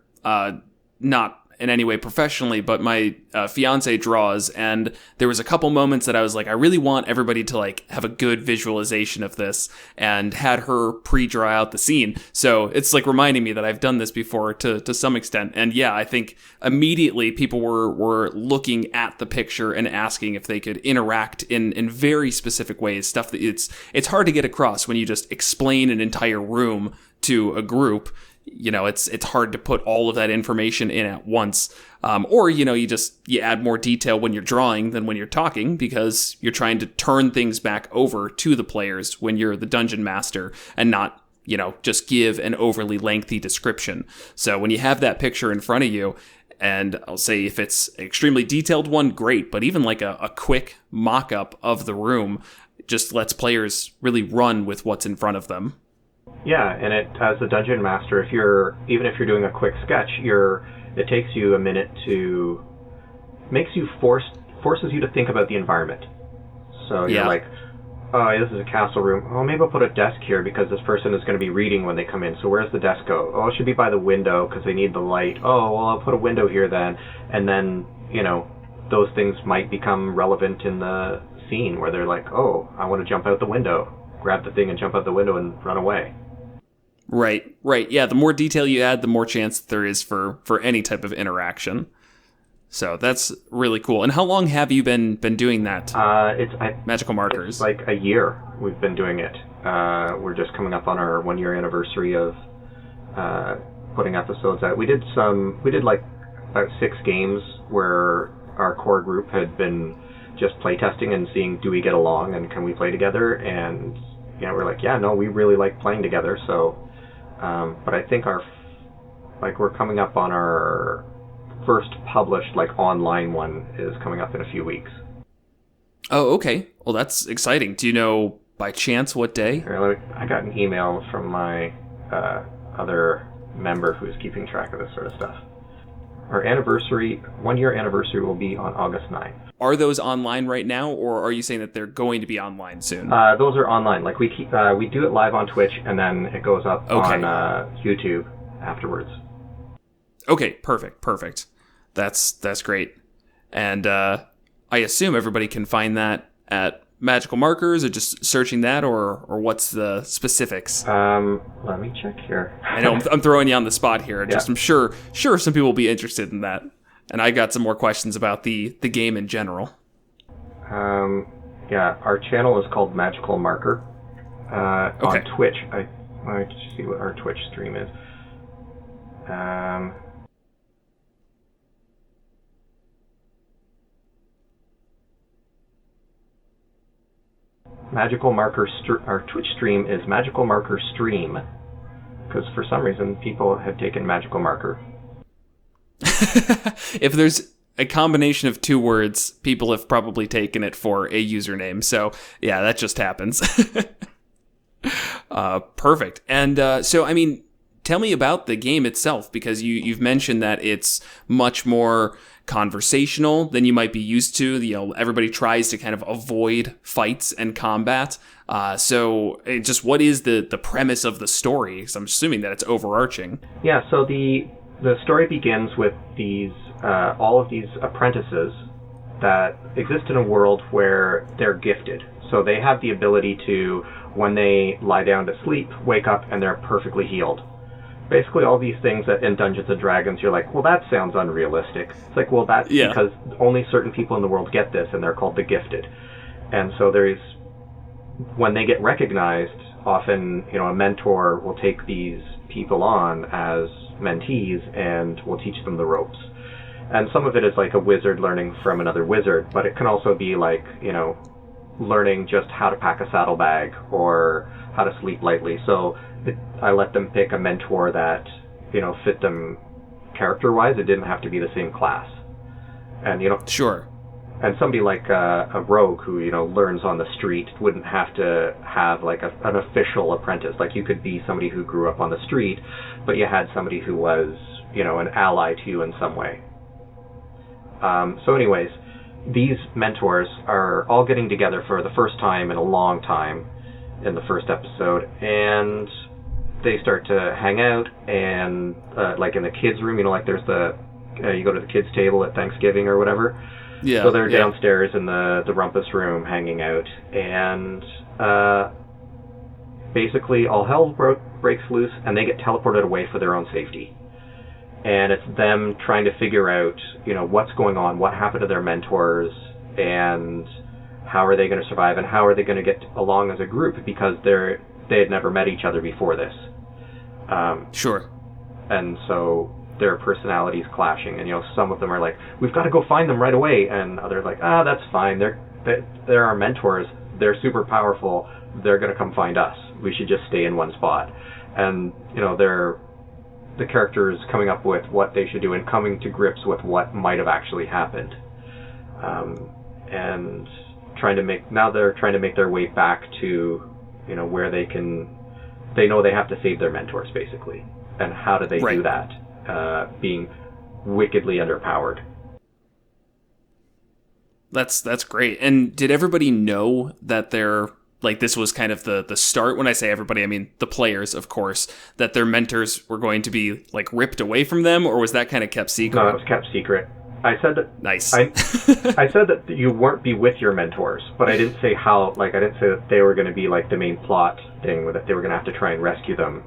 not in any way professionally, but my fiance draws, and there was a couple moments that I was like, I really want everybody to like have a good visualization of this, and had her pre-draw out the scene. So it's like reminding me that I've done this before to some extent. And yeah, I think immediately people were looking at the picture and asking if they could interact in very specific ways, stuff that it's hard to get across when you just explain an entire room to a group. It's hard to put all of that information in at once. Or, you add more detail when you're drawing than when you're talking, because you're trying to turn things back over to the players when you're the Dungeon Master and not, just give an overly lengthy description. So when you have that picture in front of you, and I'll say if it's an extremely detailed one, great, but even like a quick mock-up of the room just lets players really run with what's in front of them. Yeah, and as a Dungeon Master, even if you're doing a quick sketch, it takes you a minute forces you to think about the environment. So you're like, oh, this is a castle room. Oh, maybe I'll put a desk here because this person is going to be reading when they come in. So where's the desk go? Oh, it should be by the window because they need the light. Oh, well, I'll put a window here then. And then, those things might become relevant in the scene where they're like, oh, I want to jump out the window. Grab the thing and jump out the window and run away. Right. Yeah, the more detail you add, the more chance there is for any type of interaction. So that's really cool. And how long have you been doing that? Magical Markers. It's like a year we've been doing it. We're just coming up on our 1-year anniversary of putting episodes out. We did like about 6 games where our core group had been just playtesting and seeing, do we get along and can we play together? And we're like, yeah, no, we really like playing together. So, but I think we're coming up on our first published online one is coming up in a few weeks. Oh, okay. Well, that's exciting. Do you know by chance what day? I got an email from my other member who's keeping track of this sort of stuff. Our 1-year anniversary will be on August 9th. Are those online right now, or are you saying that they're going to be online soon? Those are online. Like we do it live on Twitch, and then it goes up on YouTube afterwards. Okay, perfect. That's great. And I assume everybody can find that at Magical Markers, or just searching that, or what's the specifics? Let me check here. I know I'm throwing you on the spot here. Just I'm sure some people will be interested in that. And I got some more questions about the game in general. Our channel is called Magical Marker. On Twitch, I want to see what our Twitch stream is. Magical Marker, our Twitch stream is Magical Marker Stream, because for some reason people have taken Magical Marker. If there's a combination of 2 words, people have probably taken it for a username. So yeah, that just happens. Perfect. And so, I mean, tell me about the game itself, because you've mentioned that it's much more conversational than you might be used to. You know, everybody tries to kind of avoid fights and combat. So just what is the premise of the story? 'Cause I'm assuming that it's overarching. Yeah, so the story begins with these all of these apprentices that exist in a world where they're gifted. So they have the ability to, when they lie down to sleep, wake up and they're perfectly healed. Basically all these things that in Dungeons & Dragons you're like, well, that sounds unrealistic. It's like, well, that's because only certain people in the world get this, and they're called the gifted. And so when they get recognized, often, you know, a mentor will take these people on as mentees and will teach them the ropes. And some of it is like a wizard learning from another wizard, but it can also be like, you know, learning just how to pack a saddlebag or how to sleep lightly. So I let them pick a mentor that, you know, fit them character-wise. It didn't have to be the same class. And, you know... Sure. And somebody like a rogue who, you know, learns on the street wouldn't have to have like an official apprentice. Like you could be somebody who grew up on the street, but you had somebody who was, you know, an ally to you in some way. So anyways, these mentors are all getting together for the first time in a long time in the first episode, and they start to hang out, and like in the kids' room, you know, like there's you go to the kids' table at Thanksgiving or whatever. Yeah. So they're downstairs in the rumpus room hanging out, and basically all hell breaks loose, and they get teleported away for their own safety. And it's them trying to figure out, you know, what's going on, what happened to their mentors, and how are they going to survive, and how are they going to get along as a group, because they had never met each other before this. Sure. And so their personalities clashing, and, you know, some of them are like, we've got to go find them right away, and others like, that's fine, they're our mentors, they're super powerful, they're going to come find us, we should just stay in one spot. And, you know, the characters coming up with what they should do and coming to grips with what might have actually happened. And they're trying to make their way back to, you know, where they know they have to save their mentors, basically. And how do they do that? Being wickedly underpowered. That's great. And did everybody know that this was kind of the start? When I say everybody, I mean the players, of course, that their mentors were going to be like ripped away from them, or was that kind of kept secret? No, it was kept secret. I said that. Nice. I said that you weren't be with your mentors, but I didn't say how. Like, I didn't say that they were going to be like the main plot thing, that they were going to have to try and rescue them.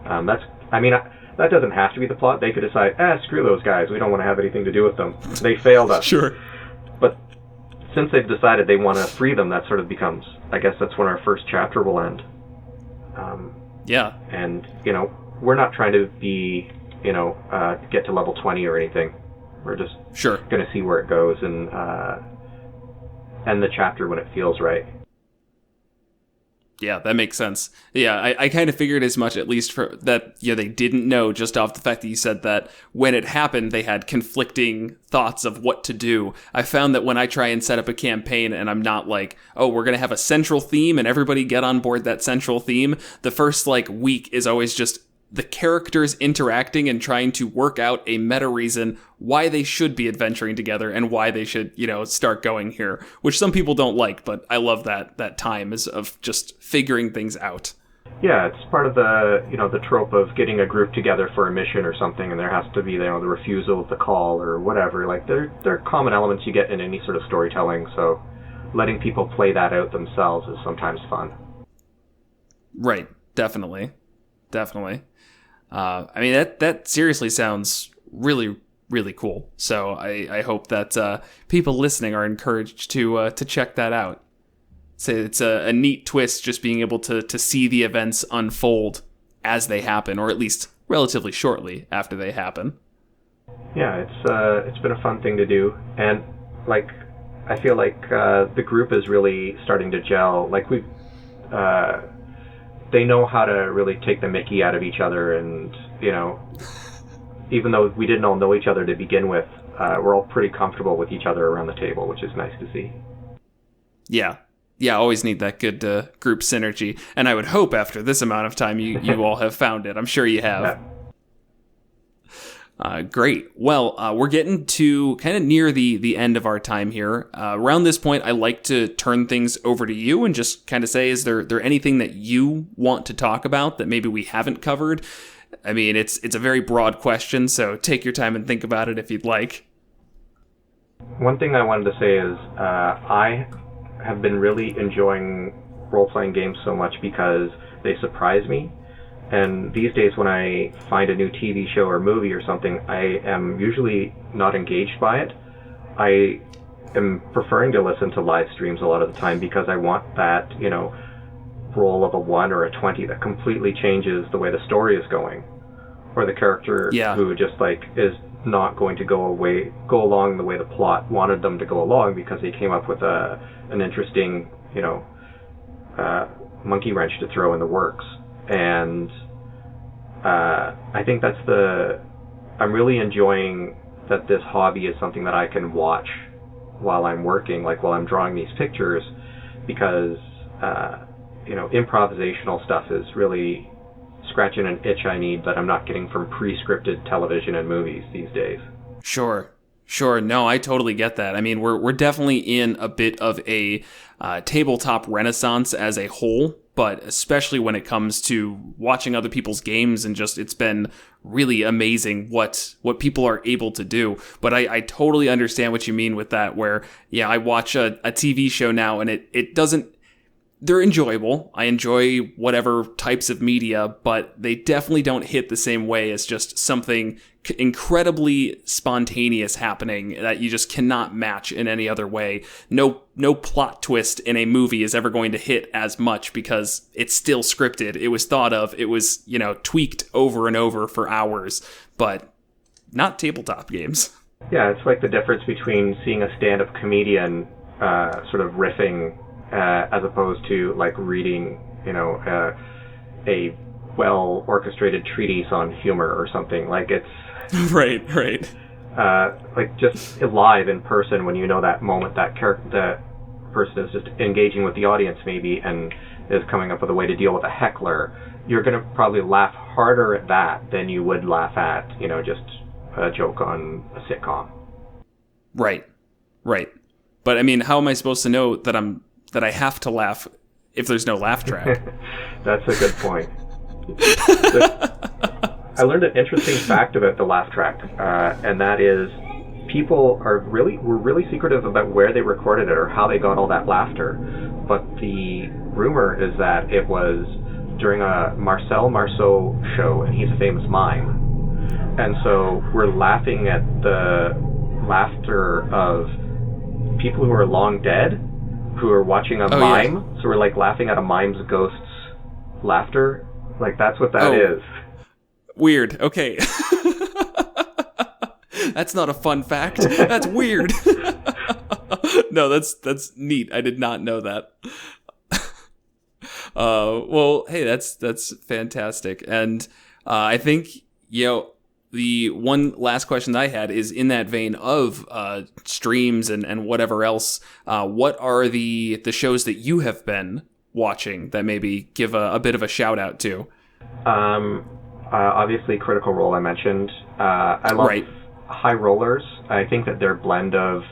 That doesn't have to be the plot. They could decide, screw those guys. We don't want to have anything to do with them. They failed us. Sure. But since they've decided they want to free them, that sort of becomes, I guess that's when our first chapter will end. Yeah. And, you know, we're not trying to be, you know, get to level 20 or anything. We're just going to see where it goes and end the chapter when it feels right. Yeah, that makes sense. Yeah, I kind of figured as much, at least for that, you know, they didn't know, just off the fact that you said that when it happened, they had conflicting thoughts of what to do. I found that when I try and set up a campaign and I'm not like, oh, we're going to have a central theme and everybody get on board that central theme, the first week is always just the characters interacting and trying to work out a meta reason why they should be adventuring together and why they should, you know, start going here, which some people don't like, but I love that time is of just figuring things out. Yeah, it's part of the, you know, the trope of getting a group together for a mission or something, and there has to be, you know, the refusal of the call or whatever. Like, they're common elements you get in any sort of storytelling, so letting people play that out themselves is sometimes fun. Right, definitely. I mean, that seriously sounds really, really cool. So I hope that people listening are encouraged to check that out. So it's a neat twist, just being able to see the events unfold as they happen, or at least relatively shortly after they happen. Yeah, it's been a fun thing to do, and like I feel like the group is really starting to gel. Like they know how to really take the mickey out of each other, and, you know, even though we didn't all know each other to begin with, we're all pretty comfortable with each other around the table, which is nice to see. Yeah, Yeah, always need that good group synergy. And I would hope after this amount of time you all have found it. I'm sure you have. Great. Well, we're getting to kind of near the end of our time here. Around this point, I like to turn things over to you and just kind of say, is there anything that you want to talk about that maybe we haven't covered? I mean, it's a very broad question, so take your time and think about it if you'd like. One thing I wanted to say is I have been really enjoying role-playing games so much because they surprise me. And these days when I find a new TV show or movie or something, I am usually not engaged by it. I am preferring to listen to live streams a lot of the time because I want that, roll of a 1 or a 20 that completely changes the way the story is going. Or the character who just is not going to go along the way the plot wanted them to go along because they came up with an interesting, monkey wrench to throw in the works. And I think I'm really enjoying that this hobby is something that I can watch while I'm working, like while I'm drawing these pictures, because, improvisational stuff is really scratching an itch I need that I'm not getting from pre-scripted television and movies these days. Sure. No, I totally get that. I mean, we're definitely in a bit of a tabletop renaissance as a whole, but especially when it comes to watching other people's games, and just it's been really amazing what people are able to do. But I totally understand what you mean with that, where, I watch a TV show now and it doesn't, they're enjoyable. I enjoy whatever types of media, but they definitely don't hit the same way as just something incredibly spontaneous happening that you just cannot match in any other way. No plot twist in a movie is ever going to hit as much because it's still scripted. It was thought of. It was, tweaked over and over for hours, but not tabletop games. Yeah, it's like the difference between seeing a stand-up comedian sort of riffing as opposed to reading, a well-orchestrated treatise on humor or something. It's right. Just live in person when that moment that person is just engaging with the audience maybe and is coming up with a way to deal with a heckler. You're going to probably laugh harder at that than you would laugh at, just a joke on a sitcom. Right. But I mean, how am I supposed to know that I have to laugh if there's no laugh track? That's a good point. I learned an interesting fact about the laugh track, and that is people were really secretive about where they recorded it or how they got all that laughter. But the rumor is that it was during a Marcel Marceau show, and he's a famous mime. And so we're laughing at the laughter of people who are long dead, who are watching a mime. Yeah. So we're laughing at a mime's ghost's laughter. That's what that is. Weird. Okay. That's not a fun fact. That's weird. No, that's neat. I did not know that. Well, hey, that's fantastic. And I think, the one last question I had is in that vein of streams and whatever else. What are the shows that you have been watching that maybe give a bit of a shout out to? Obviously, Critical Role I mentioned. I love High Rollers. I think that their blend of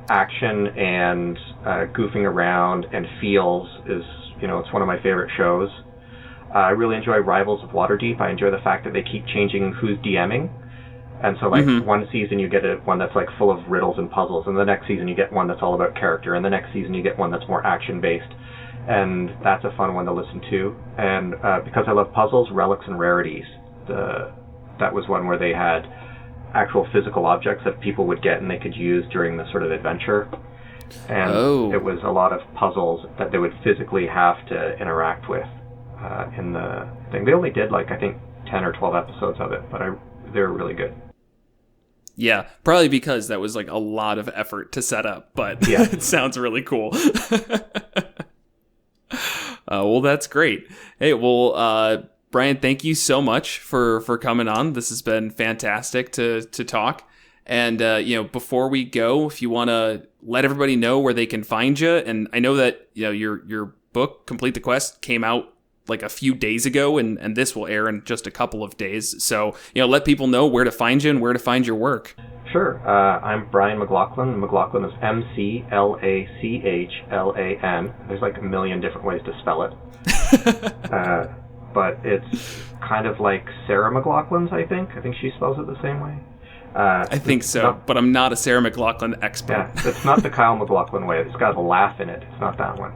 action and goofing around and feels is, it's one of my favorite shows. I really enjoy Rivals of Waterdeep. I enjoy the fact that they keep changing who's DMing. And so, one season you get one that's full of riddles and puzzles, and the next season you get one that's all about character, and the next season you get one that's more action-based. And that's a fun one to listen to. And because I love puzzles, Relics and Rarities, that was one where they had actual physical objects that people would get and they could use during the sort of adventure. And it was a lot of puzzles that they would physically have to interact with in the thing. They only did, I think, 10 or 12 episodes of it, but they were really good. Yeah, probably because that was a lot of effort to set up, but it sounds really cool. Well, that's great. Hey, well, Brian, thank you so much for coming on. This has been fantastic to talk. And, before we go, if you want to let everybody know where they can find you, and I know that, your book, Complete the Quest, came out like a few days ago, and this will air in just a couple of days. So, let people know where to find you and where to find your work. Sure. I'm Brian McLachlan. McLachlan is McLachlan. There's like a million different ways to spell it. But it's kind of like Sarah McLachlan's, I think. I think she spells it the same way. I think so, but I'm not a Sarah McLachlan expert. Yeah, it's not the Kyle McLachlan way. It's got a laugh in it. It's not that one.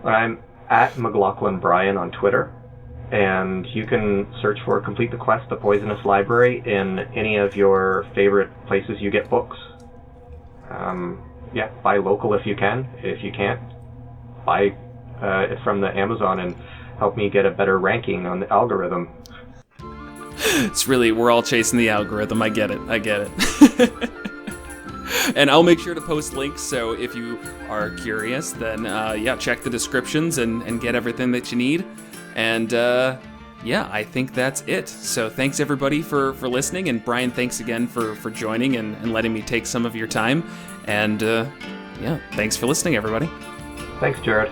I'm at McLachlan Brian on Twitter, and you can search for Complete the Quest, The Poisonous Library in any of your favorite places you get books. Buy local if you can. If you can't, buy it from the Amazon and help me get a better ranking on the algorithm. It's really, we're all chasing the algorithm. I get it. And I'll make sure to post links, so if you are curious, then check the descriptions and get everything that you need. And I think that's it. So thanks everybody for listening, and Brian, thanks again for joining and letting me take some of your time. And thanks for listening, everybody. Thanks, Jared.